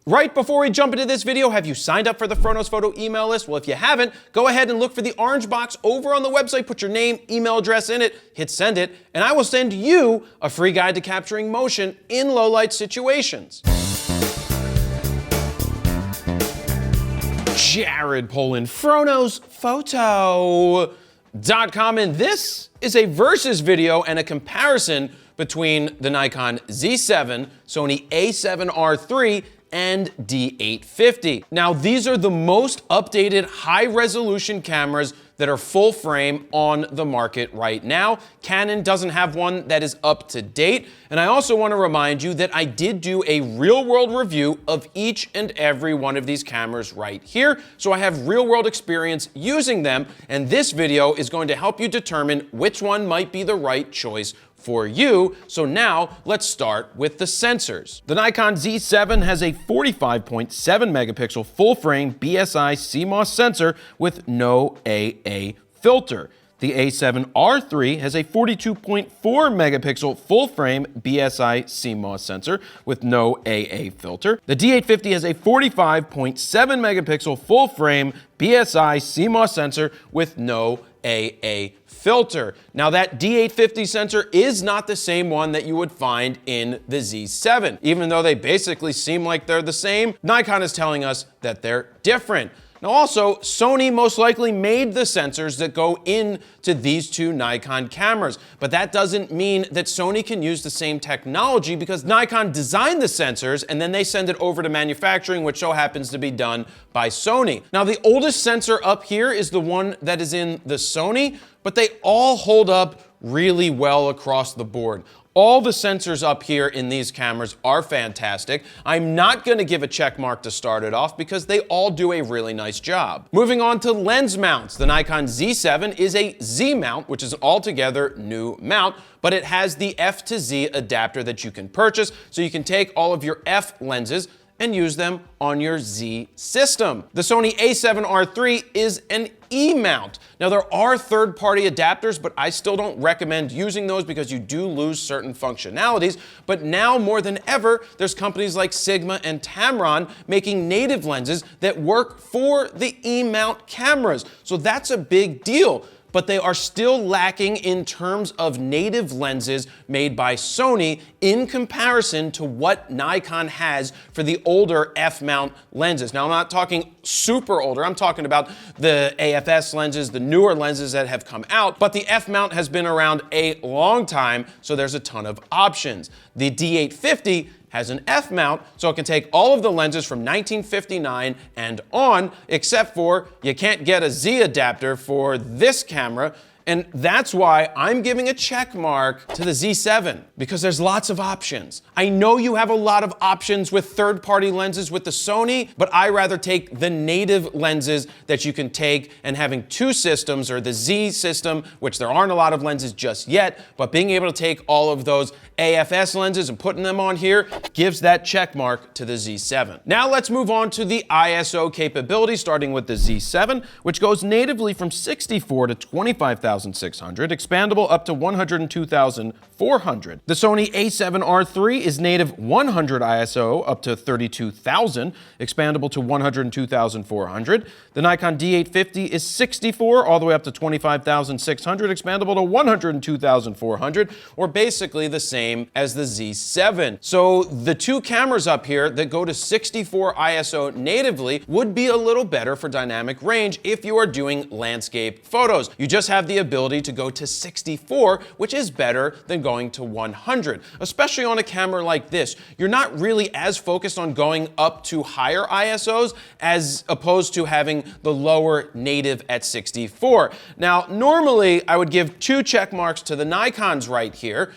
Right before we jump into this video, have you signed up for the FroKnowsPhoto email list? Well, if you haven't, go ahead and look for the orange box over on the website, put your name, email address in it, hit send it, and I will send you a free guide to capturing motion in low light situations. Jared Polin, FroKnowsPhoto.com, and this is a versus video and a comparison between the Nikon Z7, Sony a7R III, and D850. Now, these are the most updated high-resolution cameras that are full frame on the market right now. Canon doesn't have one that is up to date. And I also want to remind you that I did do a real-world review of each and every one of these cameras right here. So I have real-world experience using them, and this video is going to help you determine which one might be the right choice for you. So now let's start with the sensors. The Nikon Z7 has a 45.7 megapixel full frame BSI CMOS sensor with no AA filter. The a7R III has a 42.4 megapixel full frame BSI CMOS sensor with no AA filter. The D850 has a 45.7 megapixel full frame BSI CMOS sensor with no AA filter. Now, that D850 sensor is not the same one that you would find in the Z7. Even though they basically seem like they're the same, Nikon is telling us that they're different. Now also, Sony most likely made the sensors that go into these two Nikon cameras, but that doesn't mean that Sony can use the same technology because Nikon designed the sensors and then they send it over to manufacturing, which so happens to be done by Sony. Now, the oldest sensor up here is the one that is in the Sony, but they all hold up really well across the board. All the sensors up here in these cameras are fantastic. I'm not going to give a check mark to start it off because they all do a really nice job. Moving on to lens mounts. The Nikon Z7 is a Z mount, which is an altogether new mount, but it has the F to Z adapter that you can purchase, so you can take all of your F lenses and use them on your Z system. The Sony a7R III is an E mount. Now, there are third-party adapters, but I still don't recommend using those because you do lose certain functionalities. But now more than ever, there's companies like Sigma and Tamron making native lenses that work for the E mount cameras. So that's a big deal. But they are still lacking in terms of native lenses made by Sony in comparison to what Nikon has for the older F-mount lenses. Now, I'm not talking super older. I'm talking about the AFS lenses, the newer lenses that have come out, but the F-mount has been around a long time, so there's a ton of options. The D850 has an F mount, so it can take all of the lenses from 1959 and on, except for you can't get a Z adapter for this camera. And that's why I'm giving a check mark to the Z7, because there's lots of options. I know you have a lot of options with third-party lenses with the Sony, but I rather take the native lenses that you can take, and having two systems, or the Z system, which there aren't a lot of lenses just yet, but being able to take all of those AFS lenses and putting them on here gives that check mark to the Z7. Now let's move on to the ISO capability, starting with the Z7, which goes natively from 64 to 25,600, expandable up to 102,400. The Sony a7R III is native 100 ISO up to 32,000, expandable to 102,400. The Nikon D850 is 64 all the way up to 25,600, expandable to 102,400, or basically the same as the Z7. So the two cameras up here that go to 64 ISO natively would be a little better for dynamic range if you are doing landscape photos. You just have the ability to go to 64, which is better than going to 100, especially on a camera like this. You're not really as focused on going up to higher ISOs as opposed to having the lower native at 64. Now, normally I would give 2 check marks to the Nikons right here,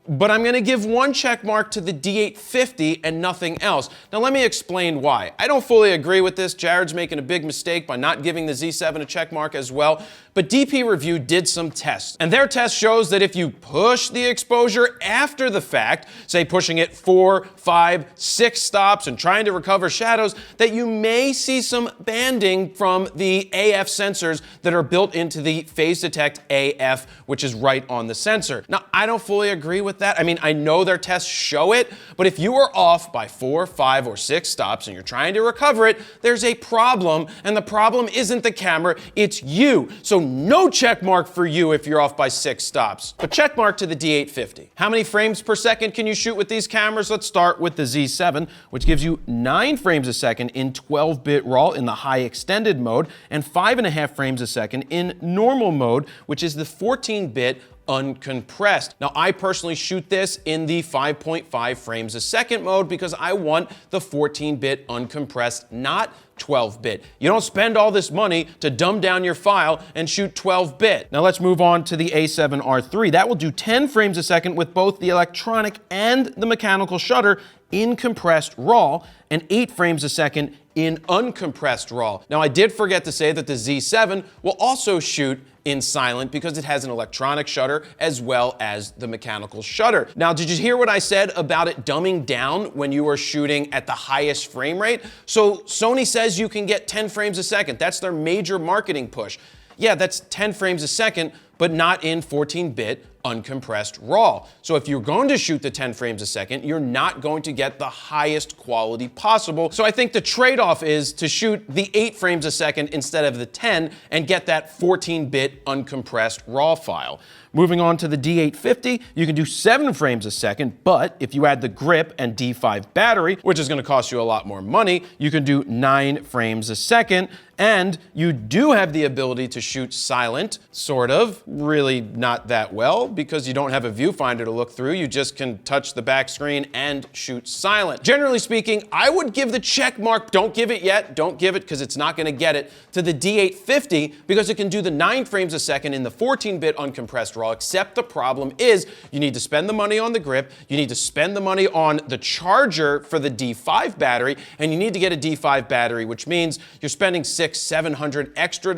but I'm going to give 1 check mark to the D850 and nothing else. Now let me explain why. I don't fully agree with this. Jared's making a big mistake by not giving the Z7 a check mark as well. But DP Review did some tests, and their test shows that if you push the exposure after the fact, say pushing it 4, 5, 6 stops and trying to recover shadows, that you may see some banding from the AF sensors that are built into the Phase Detect AF, which is right on the sensor. Now, I don't fully agree with that. I mean, I know their tests show it, but if you are off by 4, 5, or 6 stops and you're trying to recover it, there's a problem, and the problem isn't the camera, it's you. So no check mark for you if you're off by 6 stops. But check mark to the D850. How many frames per second can you shoot with these cameras? Let's start with the Z7, which gives you 9 frames a second in 12-bit RAW in the high extended mode, and 5.5 frames a second in normal mode, which is the 14-bit uncompressed. Now, I personally shoot this in the 5.5 frames a second mode because I want the 14-bit uncompressed, not 12-bit. You don't spend all this money to dumb down your file and shoot 12-bit. Now let's move on to the A7R III. That will do 10 frames a second with both the electronic and the mechanical shutter in compressed RAW, and 8 frames a second in uncompressed RAW. Now, I did forget to say that the Z7 will also shoot in silent because it has an electronic shutter as well as the mechanical shutter. Now, did you hear what I said about it dumbing down when you are shooting at the highest frame rate? So Sony says you can get 10 frames a second. That's their major marketing push. Yeah, that's 10 frames a second, but not in 14-bit uncompressed RAW. So if you're going to shoot the 10 frames a second, you're not going to get the highest quality possible. So I think the trade-off is to shoot the 8 frames a second instead of the 10 and get that 14-bit uncompressed RAW file. Moving on to the D850, you can do 7 frames a second, but if you add the grip and D5 battery, which is going to cost you a lot more money, you can do 9 frames a second, and you do have the ability to shoot silent, sort of, really not that well, because you don't have a viewfinder to look through. You just can touch the back screen and shoot silent. Generally speaking, I would give the check mark, don't give it yet, don't give it because it's not going to get it, to the D850 because it can do the 9 frames a second in the 14-bit uncompressed RAW, except the problem is you need to spend the money on the grip, you need to spend the money on the charger for the D5 battery, and you need to get a D5 battery, which means you're spending $600-700 extra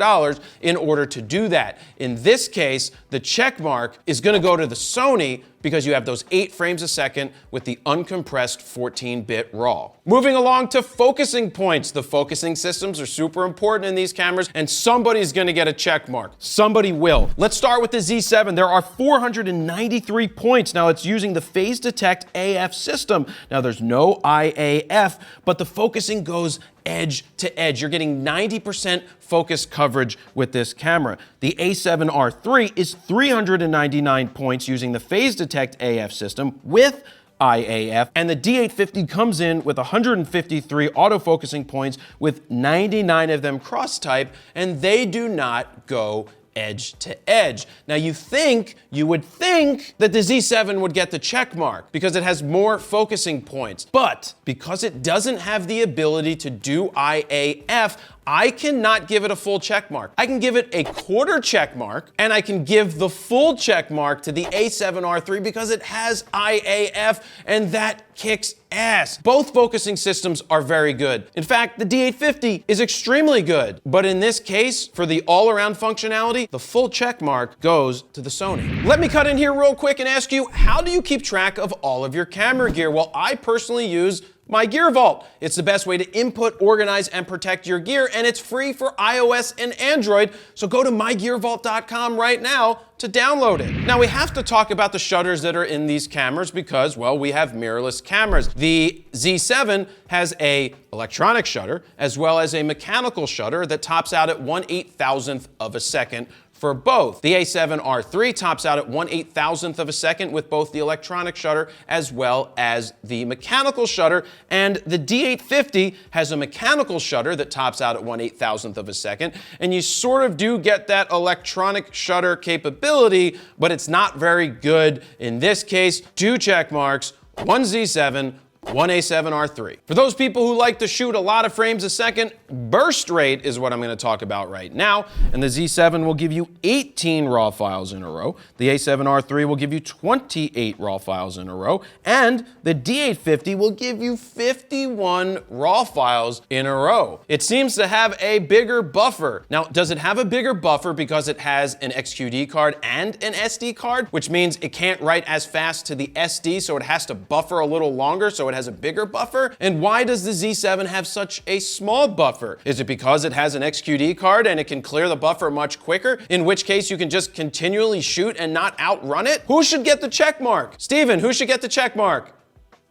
in order to do that. In this case, the check mark is going to go to the Sony because you have those 8 frames a second with the uncompressed 14-bit RAW. Moving along to focusing points. The focusing systems are super important in these cameras, and somebody's gonna get a check mark. Somebody will. Let's start with the Z7. There are 493 points. Now, it's using the Phase Detect AF system. Now, there's no IAF, but the focusing goes edge to edge. You're getting 90% focus coverage with this camera. The A7R III is 399 points using the Phase Detect AF system with IAF, and the D850 comes in with 153 autofocusing points with 99 of them cross-type, and they do not go edge to edge. Now you would think that the Z7 would get the check mark because it has more focusing points, but because it doesn't have the ability to do IAF, I cannot give it a full check mark. I can give it a quarter check mark, and I can give the full check mark to the A7R III because it has IAF, and that kicks ass. Both focusing systems are very good. In fact, the D850 is extremely good, but in this case, for the all-around functionality, the full check mark goes to the Sony. Let me cut in here real quick and ask you, how do you keep track of all of your camera gear? Well, I personally use My Gear Vault. It's the best way to input, organize, and protect your gear, and it's free for iOS and Android, so go to mygearvault.com right now to download it. Now, we have to talk about the shutters that are in these cameras because, well, we have mirrorless cameras. The Z7 has a electronic shutter as well as a mechanical shutter that tops out at 1/8,000th of a second for both. The A7R III tops out at 1/8,000th of a second with both the electronic shutter as well as the mechanical shutter, and the D850 has a mechanical shutter that tops out at 1/8,000th of a second, and you sort of do get that electronic shutter capability, but it's not very good. In this case, 2 check marks, 1 Z7, 1 A7R III. For those people who like to shoot a lot of frames a second, burst rate is what I'm going to talk about right now. And the Z7 will give you 18 RAW files in a row. The A7R III will give you 28 RAW files in a row. And the D850 will give you 51 RAW files in a row. It seems to have a bigger buffer. Now, does it have a bigger buffer because it has an XQD card and an SD card, which means it can't write as fast to the SD, so it has to buffer a little longer, so it it has a bigger buffer? And why does the Z7 have such a small buffer? Is it because it has an XQD card and it can clear the buffer much quicker? In which case you can just continually shoot and not outrun it? Who should get the check mark? Steven, who should get the check mark?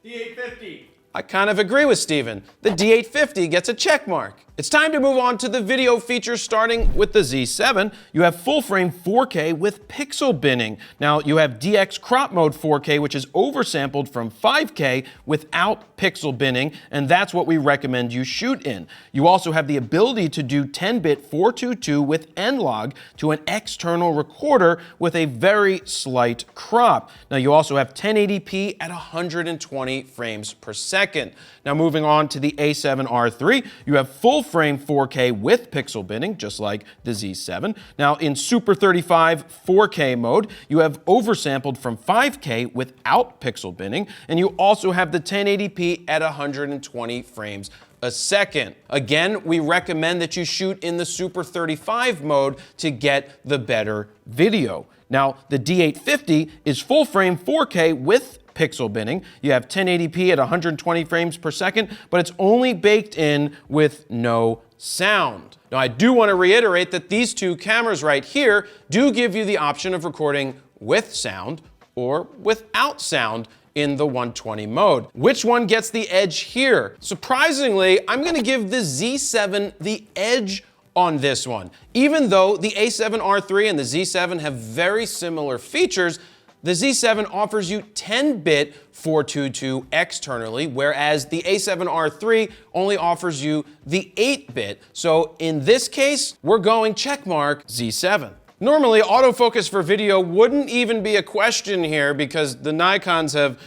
D850. I kind of agree with Steven. The D850 gets a check mark. It's time to move on to the video features, starting with the Z7. You have full frame 4K with pixel binning. Now you have DX crop mode 4K, which is oversampled from 5K without pixel binning, and that's what we recommend you shoot in. You also have the ability to do 10-bit 422 with N-Log to an external recorder with a very slight crop. Now you also have 1080p at 120 frames per second. Now moving on to the A7R III, you have full frame 4K with pixel binning, just like the Z7. Now in Super 35 4K mode, you have oversampled from 5K without pixel binning, and you also have the 1080p at 120 frames a second. Again, we recommend that you shoot in the Super 35 mode to get the better video. Now, the D850 is full frame 4K with pixel binning. You have 1080p at 120 frames per second, but it's only baked in with no sound. Now, I do want to reiterate that these two cameras right here do give you the option of recording with sound or without sound in the 120 mode. Which one gets the edge here? Surprisingly, I'm going to give the Z7 the edge on this one. Even though the A7R III and the Z7 have very similar features, the Z7 offers you 10-bit 422 externally, whereas the A7R III only offers you the 8-bit. So in this case, we're going checkmark Z7. Normally, autofocus for video wouldn't even be a question here because the Nikons have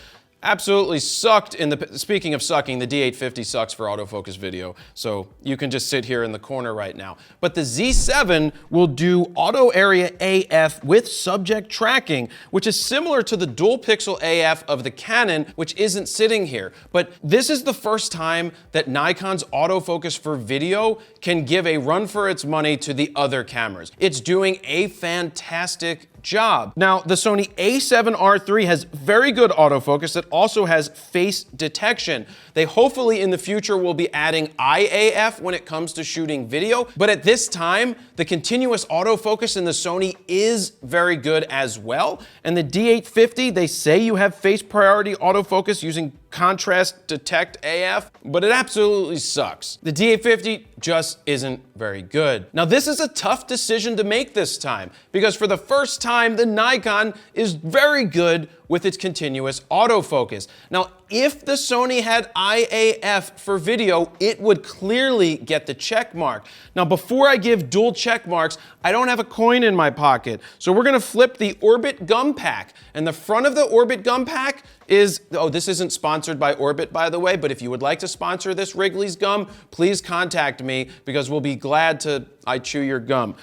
absolutely sucked in the, speaking of sucking, the D850 sucks for autofocus video, so you can just sit here in the corner right now. But the Z7 will do auto area AF with subject tracking, which is similar to the dual pixel AF of the Canon, which isn't sitting here. But this is the first time that Nikon's autofocus for video can give a run for its money to the other cameras. It's doing a fantastic job. Now, the Sony a7R III has very good autofocus that also has face detection. They hopefully in the future will be adding IAF when it comes to shooting video, but at this time, the continuous autofocus in the Sony is very good as well. And the D850, they say you have face priority autofocus using contrast detect AF, but it absolutely sucks. The D850 just isn't very good. Now, this is a tough decision to make this time because for the first time, the Nikon is very good with its continuous autofocus. Now, if the Sony had IAF for video, it would clearly get the check mark. Now, before I give dual check marks, I don't have a coin in my pocket. So we're gonna flip the Orbit gum pack. And the front of the Orbit gum pack is, oh, this isn't sponsored by Orbit, by the way, but if you would like to sponsor this Wrigley's gum, please contact me because we'll be glad to, I chew your gum.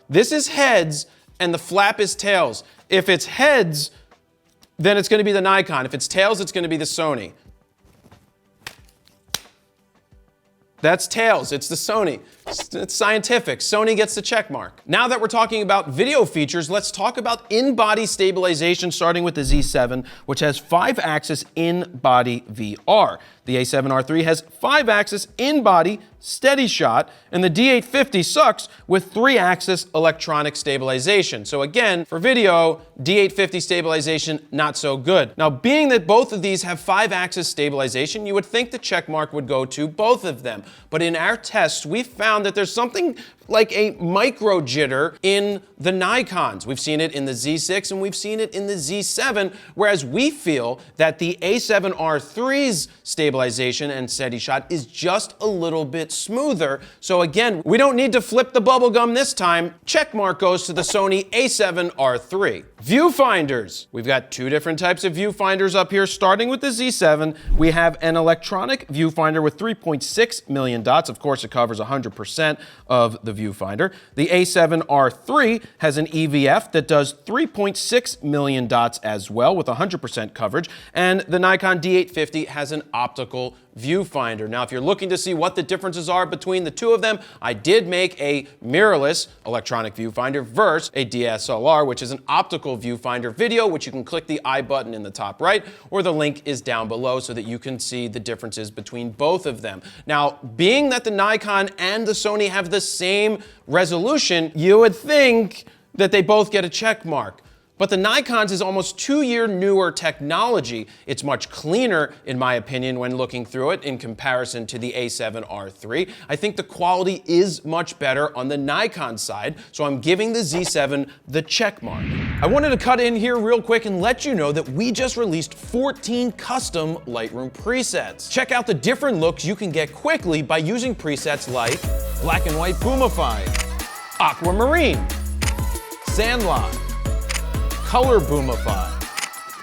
This is heads and the flap is tails. If it's heads, then it's going to be the Nikon. If it's tails, it's going to be the Sony. That's tails, it's the Sony. It's scientific. Sony gets the check mark. Now that we're talking about video features, let's talk about in-body stabilization, starting with the Z7, which has 5-axis in-body VR. The A7R III has 5-axis in-body steady shot, and the D850 sucks with 3-axis electronic stabilization. So again, for video, D850 stabilization, not so good. Now, being that both of these have 5-axis stabilization, you would think the check mark would go to both of them. But in our tests, we found that there's something like a micro jitter in the Nikons. We've seen it in the Z6 and we've seen it in the Z7, whereas we feel that the A7R III's stabilization and steady shot is just a little bit smoother. So again, we don't need to flip the bubblegum this time. Check mark goes to the Sony a7R III. Viewfinders. We've got two different types of viewfinders up here. Starting with the Z7, we have an electronic viewfinder with 3.6 million dots. Of course, it covers 100% of the viewfinder. The A7R III has an EVF that does 3.6 million dots as well with 100% coverage, and the Nikon D850 has an optical viewfinder. Now, if you're looking to see what the differences are between the two of them, I did make a mirrorless electronic viewfinder versus a DSLR, which is an optical viewfinder video, which you can click the I button in the top right, or the link is down below so that you can see the differences between both of them. Now, being that the Nikon and the Sony have the same resolution, you would think that they both get a check mark. But the Nikon's is almost 2-year newer technology. It's much cleaner, in my opinion, when looking through it in comparison to the A7R III. I think the quality is much better on the Nikon side, so I'm giving the Z7 the check mark. I wanted to cut in here real quick and let you know that we just released 14 custom Lightroom presets. Check out the different looks you can get quickly by using presets like Black and White Boomify, Aquamarine, Sandlot, Color Boomify,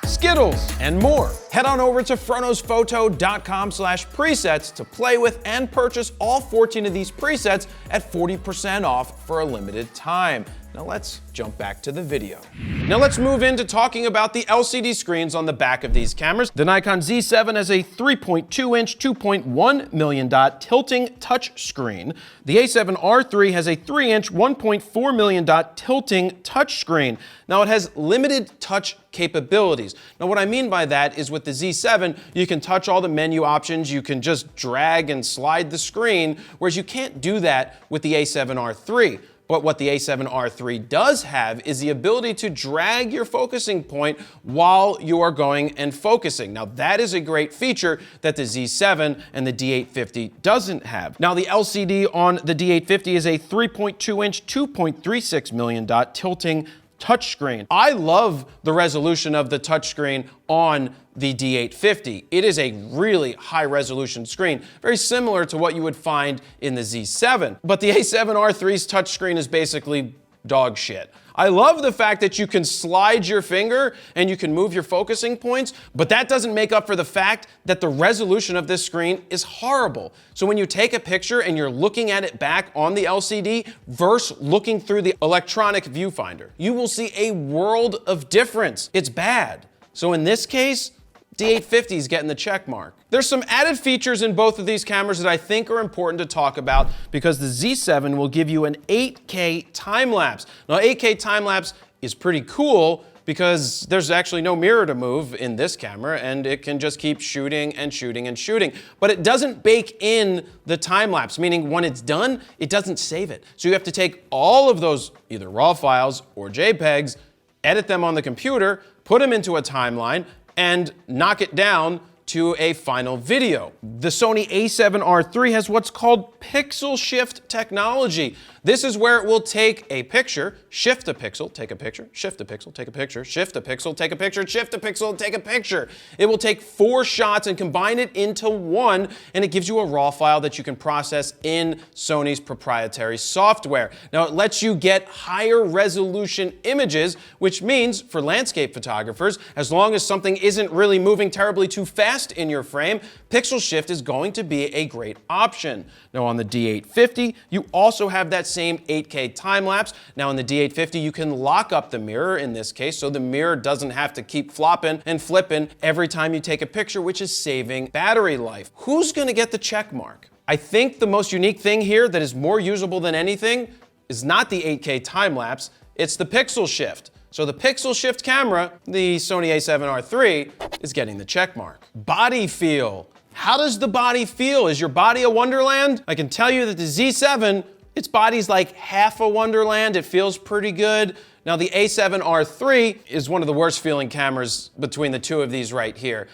Skittles, and more. Head on over to FroKnowsPhoto.com/presets to play with and purchase all 14 of these presets at 40% off for a limited time. Now let's jump back to the video. Now let's move into talking about the LCD screens on the back of these cameras. The Nikon Z7 has a 3.2-inch, 2.1 million dot tilting touch screen. The A7R III has a 3-inch, 1.4 million dot tilting touch screen. Now it has limited touch capabilities. Now what I mean by that is with the Z7, you can touch all the menu options, you can just drag and slide the screen, whereas you can't do that with the A7R III. But what the A7R III does have is the ability to drag your focusing point while you are going and focusing. Now that is a great feature that the Z7 and the D850 doesn't have. Now the LCD on the D850 is a 3.2-inch, 2.36 million dot tilting touchscreen. I love the resolution of the touchscreen on the D850. It is a really high resolution screen, very similar to what you would find in the Z7. But the A7R III's touchscreen is basically dog shit. I love the fact that you can slide your finger and you can move your focusing points, but that doesn't make up for the fact that the resolution of this screen is horrible. So when you take a picture and you're looking at it back on the LCD versus looking through the electronic viewfinder, you will see a world of difference. It's bad. So in this case, D850 is getting the check mark. There's some added features in both of these cameras that I think are important to talk about because the Z7 will give you an 8K time-lapse. Now 8K time-lapse is pretty cool because there's actually no mirror to move in this camera and it can just keep shooting and shooting and shooting. But it doesn't bake in the time-lapse, meaning when it's done, it doesn't save it. So you have to take all of those either RAW files or JPEGs, edit them on the computer, put them into a timeline, and knock it down to a final video. The Sony a7R III has what's called pixel shift technology. This is where it will take a picture, shift a pixel, take a picture, shift a pixel, take a picture, shift a pixel, take a picture, shift a pixel, take a picture. It will take 4 shots and combine it into one, and it gives you a RAW file that you can process in Sony's proprietary software. Now it lets you get higher resolution images, which means for landscape photographers, as long as something isn't really moving terribly too fast in your frame, pixel shift is going to be a great option. Now on the D850, you also have that same 8K time-lapse. Now in the D850, you can lock up the mirror in this case, so the mirror doesn't have to keep flopping and flipping every time you take a picture, which is saving battery life. Who's gonna get the check mark? I think the most unique thing here that is more usable than anything is not the 8K time-lapse, it's the pixel shift. So the pixel shift camera, the Sony a7R III, is getting the check mark. Body feel. How does the body feel? Is your body a wonderland? I can tell you that the Z7, its body's like half a wonderland. It feels pretty good. Now the a7R III is one of the worst feeling cameras between the two of these right here.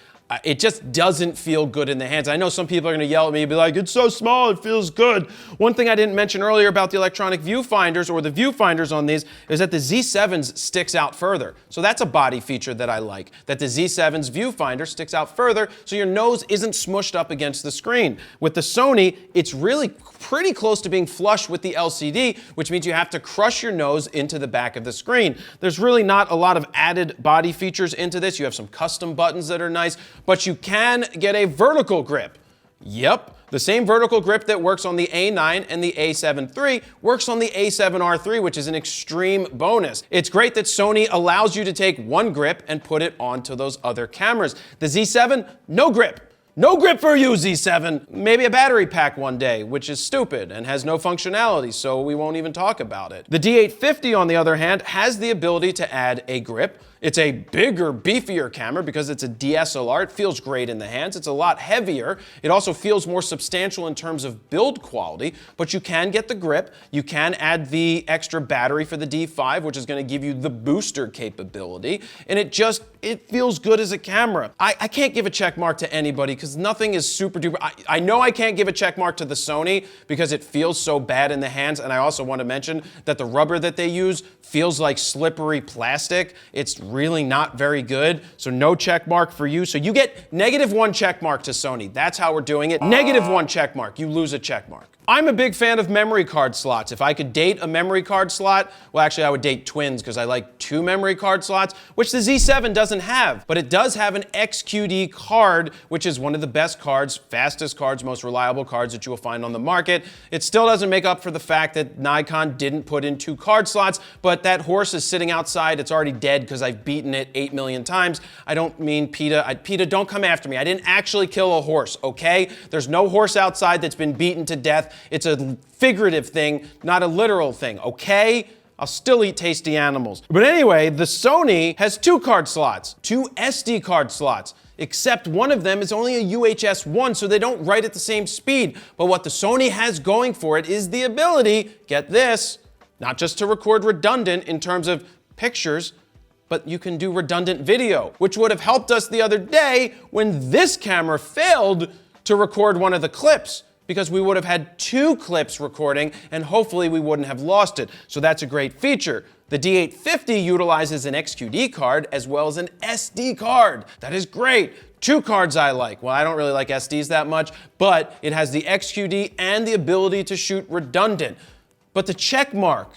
It just doesn't feel good in the hands. I know some people are gonna yell at me and be like, it's so small, it feels good. One thing I didn't mention earlier about the electronic viewfinders or the viewfinders on these is that the Z7's sticks out further. So that's a body feature that I like, that the Z7's viewfinder sticks out further so your nose isn't smushed up against the screen. With the Sony, it's really pretty close to being flush with the LCD, which means you have to crush your nose into the back of the screen. There's really not a lot of added body features into this. You have some custom buttons that are nice, but you can get a vertical grip. Yep, the same vertical grip that works on the A9 and the a7 III works on the a7R III, which is an extreme bonus. It's great that Sony allows you to take one grip and put it onto those other cameras. The Z7, no grip. No grip for you, Z7. Maybe a battery pack one day, which is stupid and has no functionality, so we won't even talk about it. The D850, on the other hand, has the ability to add a grip. It's a bigger, beefier camera because it's a DSLR. It feels great in the hands. It's a lot heavier. It also feels more substantial in terms of build quality, but you can get the grip. You can add the extra battery for the D5, which is going to give you the booster capability, and it feels good as a camera. I can't give a check mark to anybody because nothing is super duper. I know I can't give a check mark to the Sony because it feels so bad in the hands, and I also want to mention that the rubber that they use feels like slippery plastic. It's really not very good, so no check mark for you. So you get -1 check mark to Sony. That's how we're doing it. -1 check mark. You lose a check mark. I'm a big fan of memory card slots. If I could date a memory card slot, well, actually I would date twins because I like 2 memory card slots, which the Z7 doesn't have. But it does have an XQD card, which is one of the best cards, fastest cards, most reliable cards that you will find on the market. It still doesn't make up for the fact that Nikon didn't put in 2 card slots, but that horse is sitting outside. It's already dead because I've beaten it 8 million times. I don't mean PETA. PETA, don't come after me. I didn't actually kill a horse, okay? There's no horse outside that's been beaten to death. It's a figurative thing, not a literal thing, okay? I'll still eat tasty animals. But anyway, the Sony has 2 card slots, 2 SD card slots, except one of them is only a UHS-1, so they don't write at the same speed. But what the Sony has going for it is the ability, get this, not just to record redundant in terms of pictures, but you can do redundant video, which would have helped us the other day when this camera failed to record one of the clips, because we would have had 2 clips recording and hopefully we wouldn't have lost it. So that's a great feature. The D850 utilizes an XQD card as well as an SD card. That is great. 2 cards I like. Well, I don't really like SDs that much, but it has the XQD and the ability to shoot redundant. But the check mark,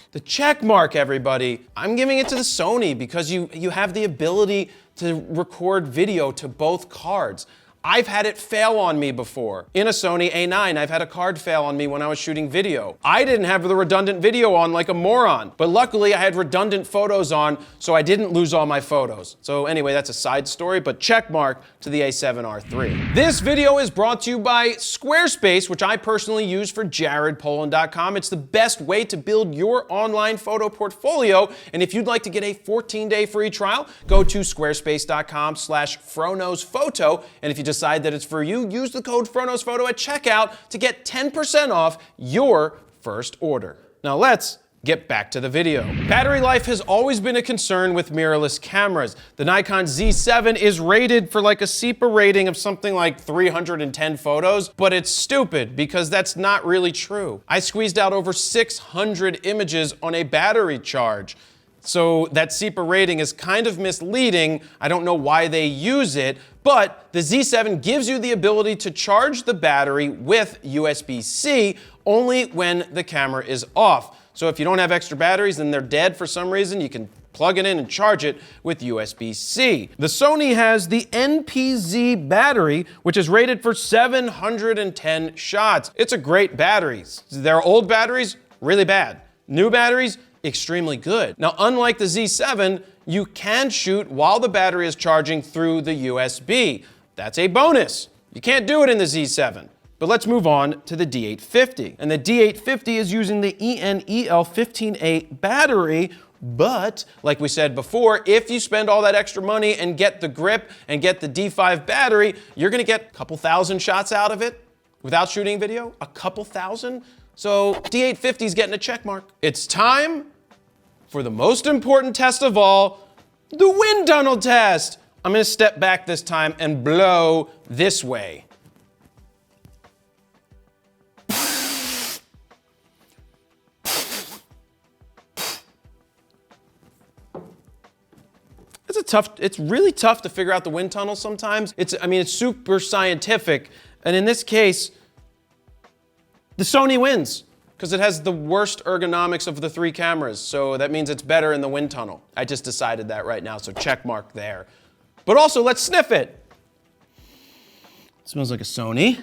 everybody, I'm giving it to the Sony because you have the ability to record video to both cards. I've had it fail on me before. In a Sony A9, I've had a card fail on me when I was shooting video. I didn't have the redundant video on like a moron, but luckily I had redundant photos on, so I didn't lose all my photos. So anyway, that's a side story, but check mark to the A7R III. This video is brought to you by Squarespace, which I personally use for jaredpolin.com. It's the best way to build your online photo portfolio, and if you'd like to get a 14-day free trial, go to squarespace.com/FroKnowsPhoto, and if you decide that it's for you, use the code FroKnowsPhoto at checkout to get 10% off your first order. Now let's get back to the video. Battery life has always been a concern with mirrorless cameras. The Nikon Z7 is rated for like a SEPA rating of something like 310 photos, but it's stupid because that's not really true. I squeezed out over 600 images on a battery charge. So that SEPA rating is kind of misleading. I don't know why they use it, but the Z7 gives you the ability to charge the battery with USB-C only when the camera is off. So if you don't have extra batteries and they're dead for some reason, you can plug it in and charge it with USB-C. The Sony has the NPZ battery, which is rated for 710 shots. It's a great battery. Their old batteries, really bad. New batteries, extremely good. Now, unlike the Z7, you can shoot while the battery is charging through the USB. That's a bonus. You can't do it in the Z7. But let's move on to the D850. And the D850 is using the ENEL15A battery, but like we said before, if you spend all that extra money and get the grip and get the D5 battery, you're gonna get a couple thousand shots out of it without shooting video, a couple thousand. So D850 is getting a check mark. It's time for the most important test of all, the wind tunnel test. I'm gonna step back this time and blow this way. It's really tough to figure out the wind tunnel sometimes. It's super scientific. And in this case, the Sony wins because it has the worst ergonomics of the 3 cameras. So that means it's better in the wind tunnel. I just decided that right now, so check mark there. But also, let's sniff it. It smells like a Sony,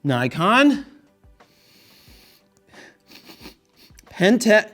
Nikon, Pentax.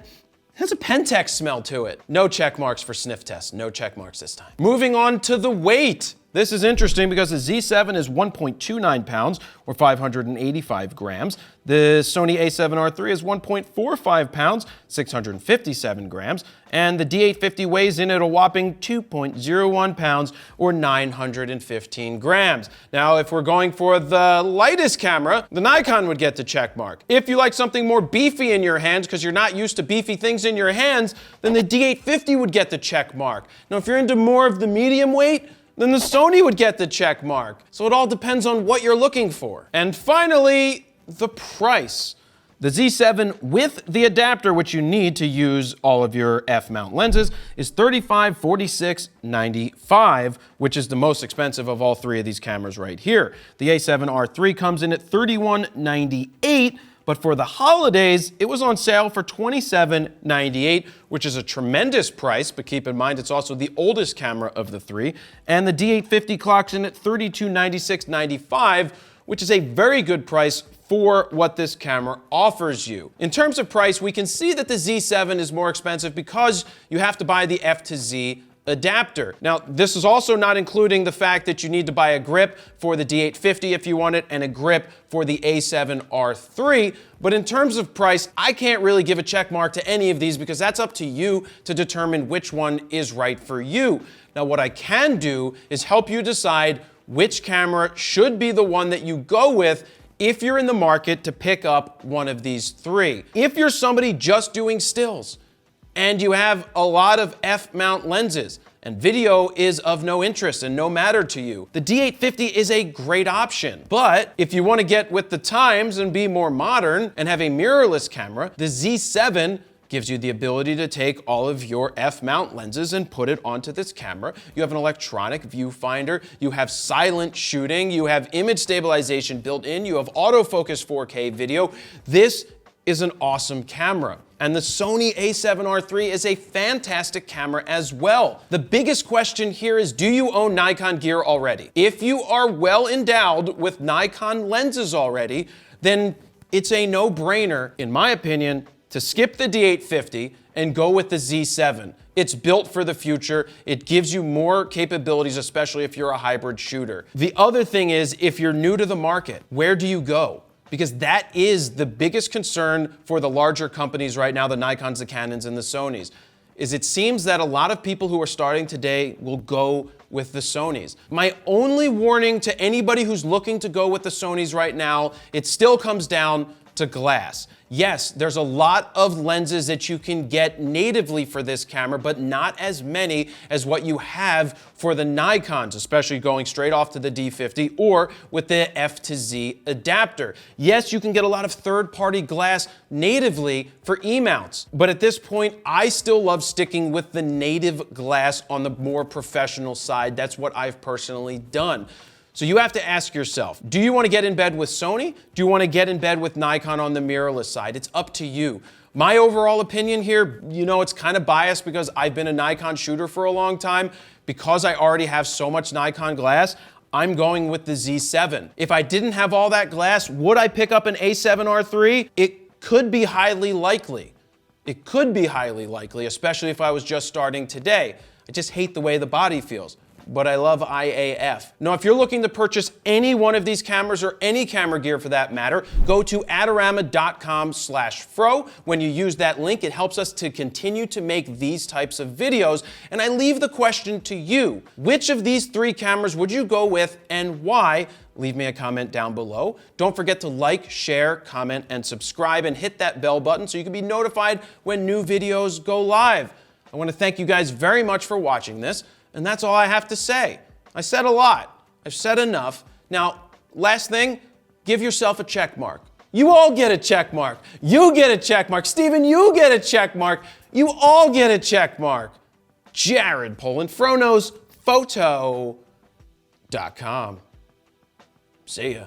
It has a Pentax smell to it. No check marks for sniff test. No check marks this time. Moving on to the weight. This is interesting because the Z7 is 1.29 pounds, or 585 grams. The Sony a7R III is 1.45 pounds, 657 grams. And the D850 weighs in at a whopping 2.01 pounds, or 915 grams. Now, if we're going for the lightest camera, the Nikon would get the check mark. If you like something more beefy in your hands, because you're not used to beefy things in your hands, then the D850 would get the check mark. Now, if you're into more of the medium weight, then the Sony would get the check mark. So it all depends on what you're looking for. And finally, the price. The Z7 with the adapter, which you need to use all of your f-mount lenses, is $35,4695, which is the most expensive of all three of these cameras right here. The a7R III comes in at $3198, but for the holidays, it was on sale for $2798, which is a tremendous price, but keep in mind it's also the oldest camera of the three. And the D850 clocks in at $3296.95, which is a very good price for what this camera offers you. In terms of price, we can see that the Z7 is more expensive because you have to buy the F to Z adapter. Now, this is also not including the fact that you need to buy a grip for the D850 if you want it, and a grip for the a7R III. But in terms of price, I can't really give a check mark to any of these because that's up to you to determine which one is right for you. Now, what I can do is help you decide which camera should be the one that you go with if you're in the market to pick up one of these three. If you're somebody just doing stills, and you have a lot of f-mount lenses, and video is of no interest and no matter to you, the D850 is a great option. But if you want to get with the times and be more modern and have a mirrorless camera, the Z7 gives you the ability to take all of your f-mount lenses and put it onto this camera. You have an electronic viewfinder, you have silent shooting, you have image stabilization built in, you have autofocus 4K video. This is an awesome camera. And the Sony a7R III is a fantastic camera as well. The biggest question here is, do you own Nikon gear already? If you are well endowed with Nikon lenses already, then it's a no-brainer, in my opinion, to skip the D850 and go with the Z7. It's built for the future. It gives you more capabilities, especially if you're a hybrid shooter. The other thing is, if you're new to the market, where do you go? Because that is the biggest concern for the larger companies right now, the Nikons, the Canons, and the Sonys, is it seems that a lot of people who are starting today will go with the Sonys. My only warning to anybody who's looking to go with the Sonys right now, it still comes down to glass. Yes, there's a lot of lenses that you can get natively for this camera, but not as many as what you have for the Nikons, especially going straight off to the D50 or with the F to Z adapter. Yes, you can get a lot of third-party glass natively for E-mounts, but at this point, I still love sticking with the native glass on the more professional side. That's what I've personally done. So you have to ask yourself, do you want to get in bed with Sony? Do you want to get in bed with Nikon on the mirrorless side? It's up to you. My overall opinion here, you know, it's kind of biased because I've been a Nikon shooter for a long time. Because I already have so much Nikon glass, I'm going with the Z7. If I didn't have all that glass, would I pick up an a7R III? It could be highly likely. It could be highly likely, especially if I was just starting today. I just hate the way the body feels. But I love IAF. Now, if you're looking to purchase any one of these cameras or any camera gear for that matter, go to adorama.com/fro. When you use that link, it helps us to continue to make these types of videos. And I leave the question to you. Which of these three cameras would you go with and why? Leave me a comment down below. Don't forget to like, share, comment, and subscribe, and hit that bell button so you can be notified when new videos go live. I want to thank you guys very much for watching this. And that's all I have to say. I said a lot. I've said enough. Now, last thing, give yourself a check mark. You all get a check mark. You get a check mark. Steven, you get a check mark. You all get a check mark. Jared Polin, FroKnowsPhoto.com. See ya.